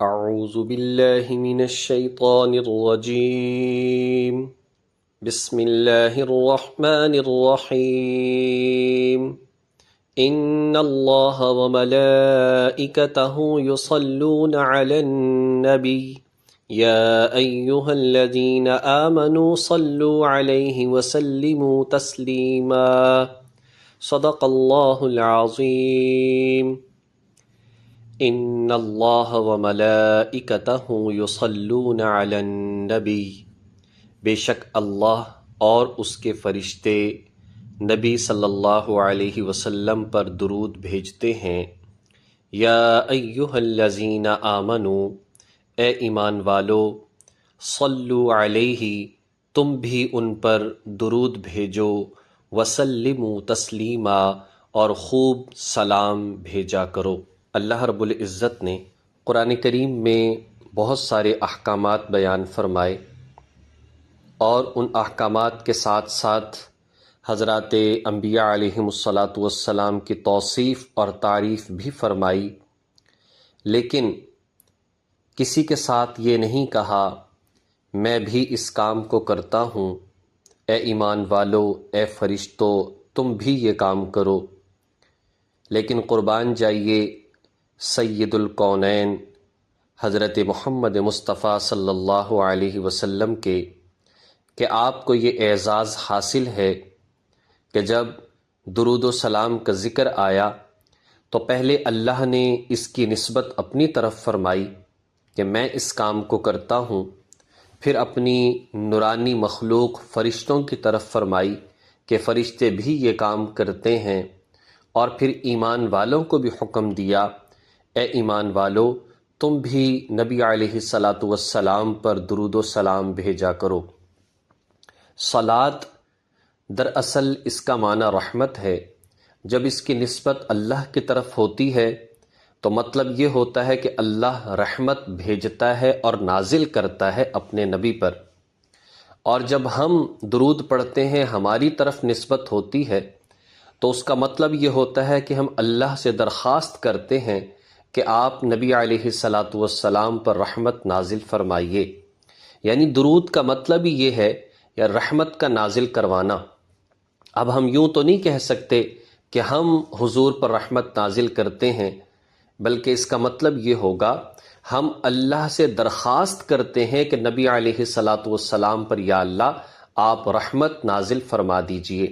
اعوذ باللہ من الشیطان الرجیم بسم اللہ الرحمن الرحیم ان اللہ وملائکتہ یصلون علی النبی یا ایہا الذین آمنوا صلوا علیہ وسلموا تسلیما صدق اللہ العظیم ان اللہ وملائکتہ یصلون علی النبی، بے شک اللہ اور اس کے فرشتے نبی صلی اللہ علیہ وسلم پر درود بھیجتے ہیں۔ یا ایہا الذین آمنوا، اے ایمان والو، صلو علیہ، تم بھی ان پر درود بھیجو، وسلموا تسلیما، اور خوب سلام بھیجا کرو۔ اللہ رب العزت نے قرآن کریم میں بہت سارے احکامات بیان فرمائے، اور ان احکامات کے ساتھ ساتھ حضرات انبیاء علیہم الصلاۃ کی توصیف اور تعریف بھی فرمائی، لیکن کسی کے ساتھ یہ نہیں کہا میں بھی اس کام کو کرتا ہوں، اے ایمان والو، اے فرشتو، تم بھی یہ کام کرو۔ لیکن قربان جائیے سید الکونین حضرت محمد مصطفیٰ صلی اللہ علیہ وسلم کے، کہ آپ کو یہ اعزاز حاصل ہے کہ جب درود و سلام کا ذکر آیا تو پہلے اللہ نے اس کی نسبت اپنی طرف فرمائی کہ میں اس کام کو کرتا ہوں، پھر اپنی نورانی مخلوق فرشتوں کی طرف فرمائی کہ فرشتے بھی یہ کام کرتے ہیں، اور پھر ایمان والوں کو بھی حکم دیا اے ایمان والو، تم بھی نبی علیہ السلام پر درود و سلام بھیجا کرو۔ صلاۃ دراصل اس کا معنی رحمت ہے۔ جب اس کی نسبت اللہ کی طرف ہوتی ہے تو مطلب یہ ہوتا ہے کہ اللہ رحمت بھیجتا ہے اور نازل کرتا ہے اپنے نبی پر، اور جب ہم درود پڑھتے ہیں ہماری طرف نسبت ہوتی ہے تو اس کا مطلب یہ ہوتا ہے کہ ہم اللہ سے درخواست کرتے ہیں کہ آپ نبی علیہ السلام پر رحمت نازل فرمائیے۔ یعنی درود کا مطلب ہی یہ ہے یا رحمت کا نازل کروانا۔ اب ہم یوں تو نہیں کہہ سکتے کہ ہم حضور پر رحمت نازل کرتے ہیں، بلکہ اس کا مطلب یہ ہوگا ہم اللہ سے درخواست کرتے ہیں کہ نبی علیہ السلام پر یا اللہ آپ رحمت نازل فرما دیجئے۔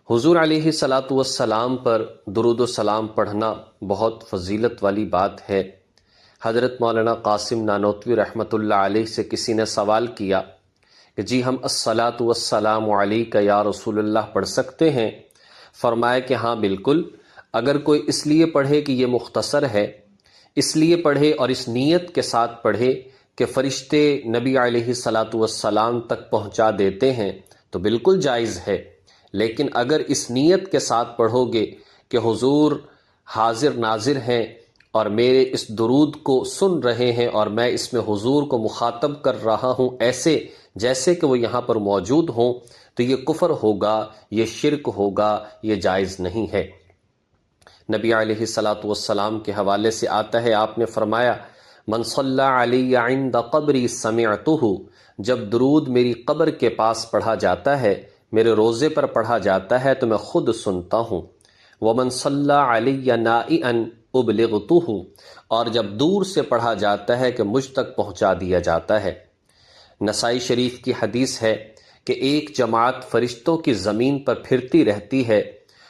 حضور علیہ السلام پر درود و سلام پڑھنا بہت فضیلت والی بات ہے۔ حضرت مولانا قاسم نانوتوی رحمۃ اللہ علیہ سے کسی نے سوال کیا کہ جی ہم الصلاۃ والسلام علیک یا رسول اللہ پڑھ سکتے ہیں؟ فرمایا کہ ہاں بالکل، اگر کوئی اس لیے پڑھے کہ یہ مختصر ہے، اس لیے پڑھے اور اس نیت کے ساتھ پڑھے کہ فرشتے نبی علیہ السلام تک پہنچا دیتے ہیں تو بالکل جائز ہے۔ لیکن اگر اس نیت کے ساتھ پڑھو گے کہ حضور حاضر ناظر ہیں اور میرے اس درود کو سن رہے ہیں اور میں اس میں حضور کو مخاطب کر رہا ہوں ایسے جیسے کہ وہ یہاں پر موجود ہوں، تو یہ کفر ہوگا، یہ شرک ہوگا، یہ جائز نہیں ہے۔ نبی علیہ السلام کے حوالے سے آتا ہے، آپ نے فرمایا من صلی علی عند قبری سمعتہ، جب درود میری قبر کے پاس پڑھا جاتا ہے، میرے روزے پر پڑھا جاتا ہے تو میں خود سنتا ہوں۔ ومن صلی علی نائعا ابلغتہ، اور جب دور سے پڑھا جاتا ہے کہ مجھ تک پہنچا دیا جاتا ہے۔ نسائی شریف کی حدیث ہے کہ ایک جماعت فرشتوں کی زمین پر پھرتی رہتی ہے،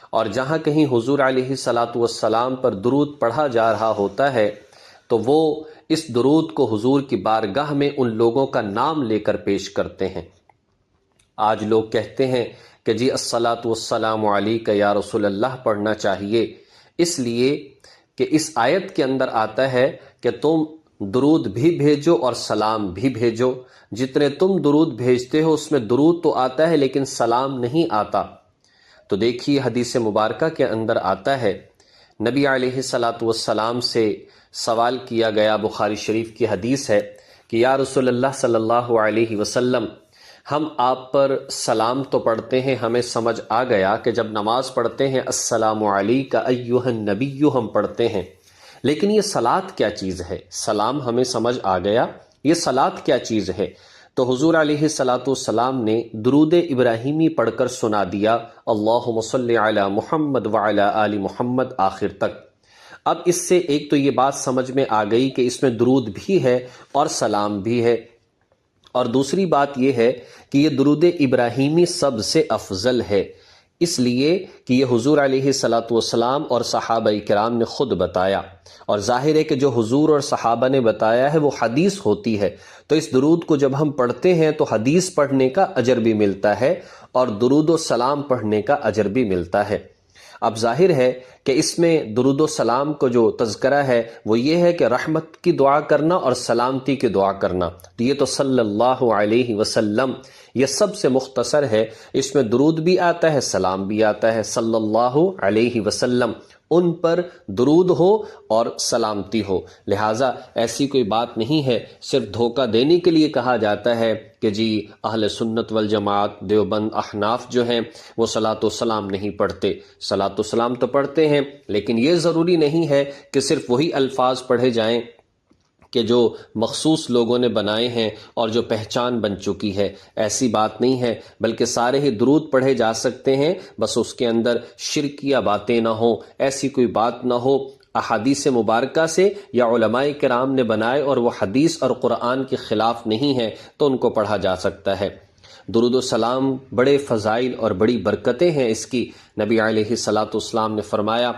اور جہاں کہیں حضور علیہ السلام پر درود پڑھا جا رہا ہوتا ہے تو وہ اس درود کو حضور کی بارگاہ میں ان لوگوں کا نام لے کر پیش کرتے ہیں۔ آج لوگ کہتے ہیں کہ جی الصلاۃ والسلام علیک یا رسول اللہ پڑھنا چاہیے، اس لیے کہ اس آیت کے اندر آتا ہے کہ تم درود بھی بھیجو اور سلام بھی بھیجو۔ جتنے تم درود بھیجتے ہو اس میں درود تو آتا ہے لیکن سلام نہیں آتا۔ تو دیکھیے حدیث مبارکہ کے اندر آتا ہے، نبی علیہ السلام سے سوال کیا گیا، بخاری شریف کی حدیث ہے کہ یا رسول اللہ صلی اللہ علیہ وسلم، ہم آپ پر سلام تو پڑھتے ہیں، ہمیں سمجھ آ گیا کہ جب نماز پڑھتے ہیں السلام علیک ایھا النبی ہم پڑھتے ہیں، لیکن یہ صلات کیا چیز ہے؟ سلام ہمیں سمجھ آ گیا، یہ صلات کیا چیز ہے؟ تو حضور علیہ الصلاۃ والسلام نے درود ابراہیمی پڑھ کر سنا دیا، اللہم صلی علی محمد وعلی آل محمد آخر تک۔ اب اس سے ایک تو یہ بات سمجھ میں آ گئی کہ اس میں درود بھی ہے اور سلام بھی ہے، اور دوسری بات یہ ہے کہ یہ درود ابراہیمی سب سے افضل ہے، اس لیے کہ یہ حضور علیہ الصلاۃ والسلام اور صحابہ کرام نے خود بتایا، اور ظاہر ہے کہ جو حضور اور صحابہ نے بتایا ہے وہ حدیث ہوتی ہے، تو اس درود کو جب ہم پڑھتے ہیں تو حدیث پڑھنے کا اجر بھی ملتا ہے اور درود و سلام پڑھنے کا اجر بھی ملتا ہے۔ اب ظاہر ہے کہ اس میں درود و سلام کو جو تذکرہ ہے وہ یہ ہے کہ رحمت کی دعا کرنا اور سلامتی کی دعا کرنا، تو یہ تو صلی اللہ علیہ وسلم یہ سب سے مختصر ہے، اس میں درود بھی آتا ہے، سلام بھی آتا ہے، صلی اللہ علیہ وسلم، ان پر درود ہو اور سلامتی ہو۔ لہٰذا ایسی کوئی بات نہیں ہے، صرف دھوکہ دینے کے لیے کہا جاتا ہے کہ جی اہل سنت والجماعت دیوبند احناف جو ہیں وہ صلاۃ و سلام نہیں پڑھتے۔ صلاۃ و سلام تو پڑھتے ہیں، لیکن یہ ضروری نہیں ہے کہ صرف وہی الفاظ پڑھے جائیں کہ جو مخصوص لوگوں نے بنائے ہیں اور جو پہچان بن چکی ہے، ایسی بات نہیں ہے، بلکہ سارے ہی درود پڑھے جا سکتے ہیں، بس اس کے اندر شرکیہ باتیں نہ ہوں، ایسی کوئی بات نہ ہو احادیث مبارکہ سے یا علماء کرام نے بنائے اور وہ حدیث اور قرآن کے خلاف نہیں ہے تو ان کو پڑھا جا سکتا ہے۔ درود و سلام بڑے فضائل اور بڑی برکتیں ہیں اس کی۔ نبی علیہ الصلاۃ والسلام نے فرمایا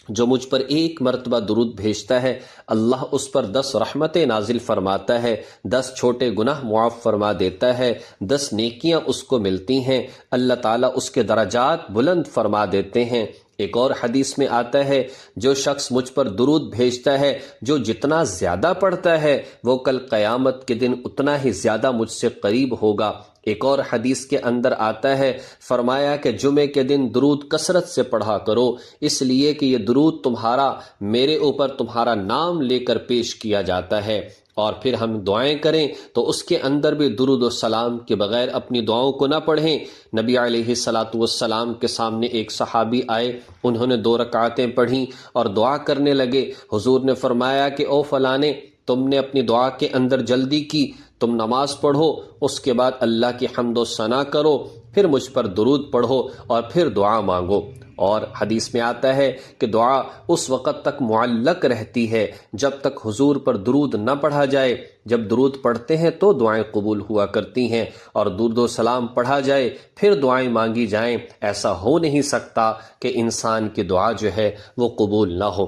جو مجھ پر ایک مرتبہ درود بھیجتا ہے اللہ اس پر 10 رحمتیں نازل فرماتا ہے، 10 چھوٹے گناہ معاف فرما دیتا ہے، 10 نیکیاں اس کو ملتی ہیں، اللہ تعالیٰ اس کے درجات بلند فرما دیتے ہیں۔ ایک اور حدیث میں آتا ہے جو شخص مجھ پر درود بھیجتا ہے، جو جتنا زیادہ پڑھتا ہے وہ کل قیامت کے دن اتنا ہی زیادہ مجھ سے قریب ہوگا۔ ایک اور حدیث کے اندر آتا ہے، فرمایا کہ جمعے کے دن درود کثرت سے پڑھا کرو، اس لیے کہ یہ درود تمہارا میرے اوپر تمہارا نام لے کر پیش کیا جاتا ہے۔ اور پھر ہم دعائیں کریں تو اس کے اندر بھی درود و سلام کے بغیر اپنی دعاؤں کو نہ پڑھیں۔ نبی علیہ الصلاۃ والسلام کے سامنے ایک صحابی آئے، انہوں نے 2 رکعتیں پڑھیں اور دعا کرنے لگے۔ حضور نے فرمایا کہ او فلانے، تم نے اپنی دعا کے اندر جلدی کی، تم نماز پڑھو، اس کے بعد اللہ کی حمد و ثنا کرو، پھر مجھ پر درود پڑھو اور پھر دعا مانگو۔ اور حدیث میں آتا ہے کہ دعا اس وقت تک معلق رہتی ہے جب تک حضور پر درود نہ پڑھا جائے، جب درود پڑھتے ہیں تو دعائیں قبول ہوا کرتی ہیں، اور درود و سلام پڑھا جائے پھر دعائیں مانگی جائیں، ایسا ہو نہیں سکتا کہ انسان کی دعا جو ہے وہ قبول نہ ہو۔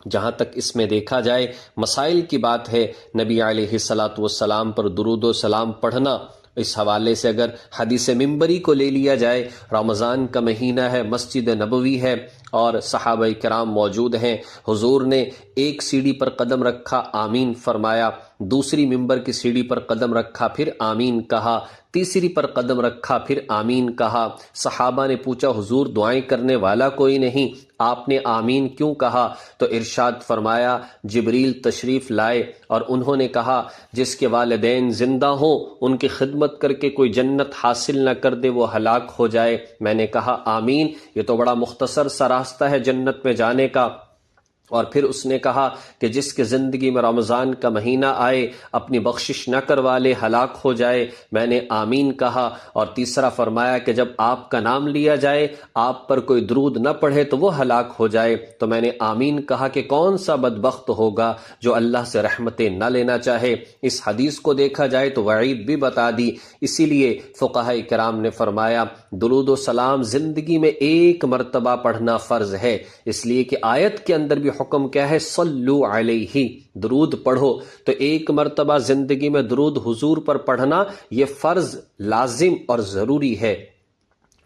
جہاں تک اس میں دیکھا جائے مسائل کی بات ہے، نبی علیہ الصلاۃ والسلام پر درود و سلام پڑھنا، اس حوالے سے اگر حدیث منبری کو لے لیا جائے، رمضان کا مہینہ ہے، مسجد نبوی ہے اور صحابہ کرام موجود ہیں، حضور نے ایک سیڑھی پر قدم رکھا، آمین فرمایا، دوسری منبر کی سیڑھی پر قدم رکھا، پھر آمین کہا، تیسری پر قدم رکھا، پھر آمین کہا۔ صحابہ نے پوچھا حضور دعائیں کرنے والا کوئی نہیں، آپ نے آمین کیوں کہا؟ تو ارشاد فرمایا جبریل تشریف لائے اور انہوں نے کہا جس کے والدین زندہ ہوں ان کی خدمت کر کے کوئی جنت حاصل نہ کر دے وہ ہلاک ہو جائے۔ میں نے کہا آمین، یہ تو بڑا مختصر سا راستہ ہے جنت میں جانے کا۔ اور پھر اس نے کہا کہ جس کے زندگی میں رمضان کا مہینہ آئے اپنی بخشش نہ کروا لے ہلاک ہو جائے، میں نے آمین کہا۔ اور تیسرا فرمایا کہ جب آپ کا نام لیا جائے آپ پر کوئی درود نہ پڑھے تو وہ ہلاک ہو جائے، تو میں نے آمین کہا کہ کون سا بدبخت ہوگا جو اللہ سے رحمتیں نہ لینا چاہے۔ اس حدیث کو دیکھا جائے تو وعید بھی بتا دی، اسی لیے فقہاء کرام نے فرمایا درود و سلام زندگی میں ایک مرتبہ پڑھنا فرض ہے، اس لیے کہ آیت کے اندر بھی حکم کیا ہے، صلو علیہ، درود پڑھو، تو ایک مرتبہ زندگی میں درود حضور پر پڑھنا یہ فرض لازم اور ضروری ہے۔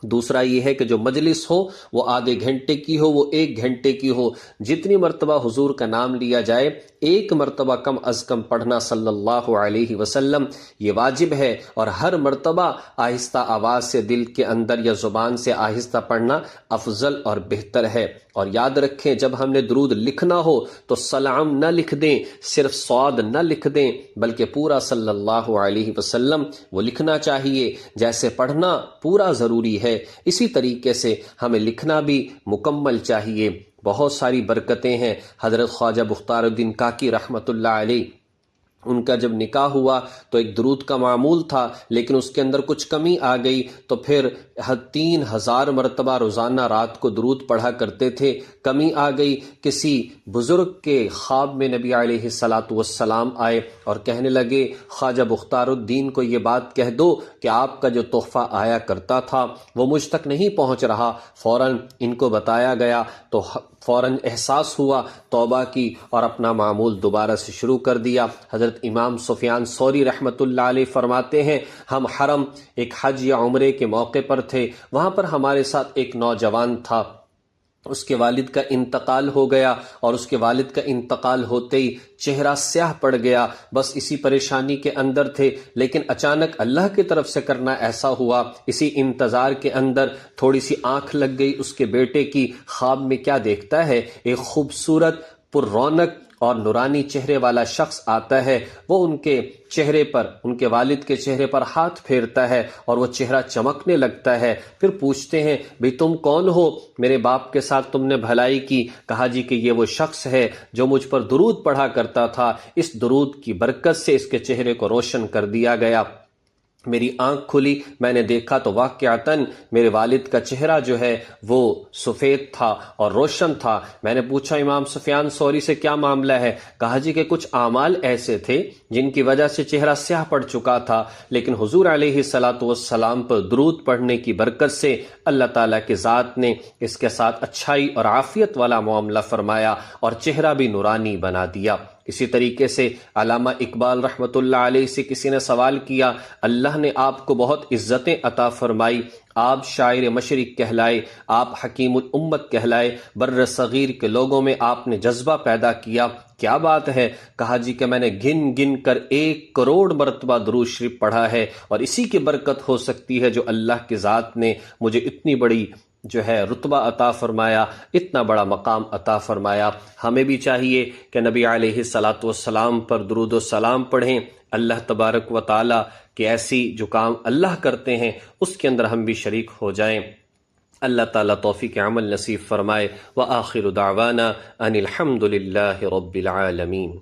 دوسرا یہ ہے کہ جو مجلس ہو وہ آدھے گھنٹے کی ہو، وہ 1 گھنٹے کی ہو، جتنی مرتبہ حضور کا نام لیا جائے ایک مرتبہ کم از کم پڑھنا صلی اللہ علیہ وسلم یہ واجب ہے، اور ہر مرتبہ آہستہ آواز سے دل کے اندر یا زبان سے آہستہ پڑھنا افضل اور بہتر ہے۔ اور یاد رکھیں جب ہم نے درود لکھنا ہو تو سلام نہ لکھ دیں، صرف صاد نہ لکھ دیں، بلکہ پورا صلی اللہ علیہ وسلم وہ لکھنا چاہیے۔ جیسے پڑھنا پورا ضروری ہے اسی طریقے سے ہمیں لکھنا بھی مکمل چاہیے۔ بہت ساری برکتیں ہیں۔ حضرت خواجہ بختار الدین کاکی رحمۃ اللہ علیہ، ان کا جب نکاح ہوا تو ایک درود کا معمول تھا، لیکن اس کے اندر کچھ کمی آ گئی، تو پھر 3000 مرتبہ روزانہ رات کو درود پڑھا کرتے تھے۔ کمی آ گئی، کسی بزرگ کے خواب میں نبی علیہ الصلاۃ والسلام آئے اور کہنے لگے خواجہ بختار الدین کو یہ بات کہہ دو کہ آپ کا جو تحفہ آیا کرتا تھا وہ مجھ تک نہیں پہنچ رہا۔ فوراً ان کو بتایا گیا تو فوراً احساس ہوا، توبہ کی اور اپنا معمول دوبارہ سے شروع کر دیا۔ حضرت امام سفیان ثوری رحمۃ اللہ علیہ فرماتے ہیں، ہم حرم ایک حج یا عمرے کے موقع پر تھے، وہاں پر ہمارے ساتھ ایک نوجوان تھا، اس کے والد کا انتقال ہو گیا، اور اس کے والد کا انتقال ہوتے ہی چہرہ سیاہ پڑ گیا، بس اسی پریشانی کے اندر تھے، لیکن اچانک اللہ کی طرف سے کرنا ایسا ہوا، اسی انتظار کے اندر تھوڑی سی آنکھ لگ گئی اس کے بیٹے کی۔ خواب میں کیا دیکھتا ہے؟ ایک خوبصورت پر رونق اور نورانی چہرے والا شخص آتا ہے، وہ ان کے چہرے پر، ان کے والد کے چہرے پر ہاتھ پھیرتا ہے اور وہ چہرہ چمکنے لگتا ہے۔ پھر پوچھتے ہیں بھئی تم کون ہو؟ میرے باپ کے ساتھ تم نے بھلائی کی؟ کہا جی کہ یہ وہ شخص ہے جو مجھ پر درود پڑھا کرتا تھا، اس درود کی برکت سے اس کے چہرے کو روشن کر دیا گیا۔ میری آنکھ کھلی، میں نے دیکھا تو واقعتاً میرے والد کا چہرہ جو ہے وہ سفید تھا اور روشن تھا۔ میں نے پوچھا امام سفیان ثوری سے کیا معاملہ ہے؟ کہا جی کہ کچھ اعمال ایسے تھے جن کی وجہ سے چہرہ سیاہ پڑ چکا تھا، لیکن حضور علیہ الصلاۃ والسلام پر درود پڑھنے کی برکت سے اللہ تعالیٰ کی ذات نے اس کے ساتھ اچھائی اور عافیت والا معاملہ فرمایا اور چہرہ بھی نورانی بنا دیا۔ اسی طریقے سے علامہ اقبال رحمۃ اللہ علیہ سے کسی نے سوال کیا، اللہ نے آپ کو بہت عزتیں عطا فرمائی، آپ شاعر مشرق کہلائے، آپ حکیم الامت کہلائے، بر صغیر کے لوگوں میں آپ نے جذبہ پیدا کیا، کیا بات ہے؟ کہا جی کہ میں نے گن گن کر 1 کروڑ مرتبہ درود شریف پڑھا ہے، اور اسی کی برکت ہو سکتی ہے جو اللہ کی ذات نے مجھے اتنی بڑی جو ہے رتبہ عطا فرمایا، اتنا بڑا مقام عطا فرمایا۔ ہمیں بھی چاہیے کہ نبی علیہ الصلاۃ والسلام پر درود و سلام پڑھیں، اللہ تبارک و تعالیٰ کہ ایسی جو کام اللہ کرتے ہیں اس کے اندر ہم بھی شریک ہو جائیں۔ اللہ تعالیٰ توفیق عمل نصیب فرمائے۔ وآخر دعوانا ان الحمد للہ رب العالمین۔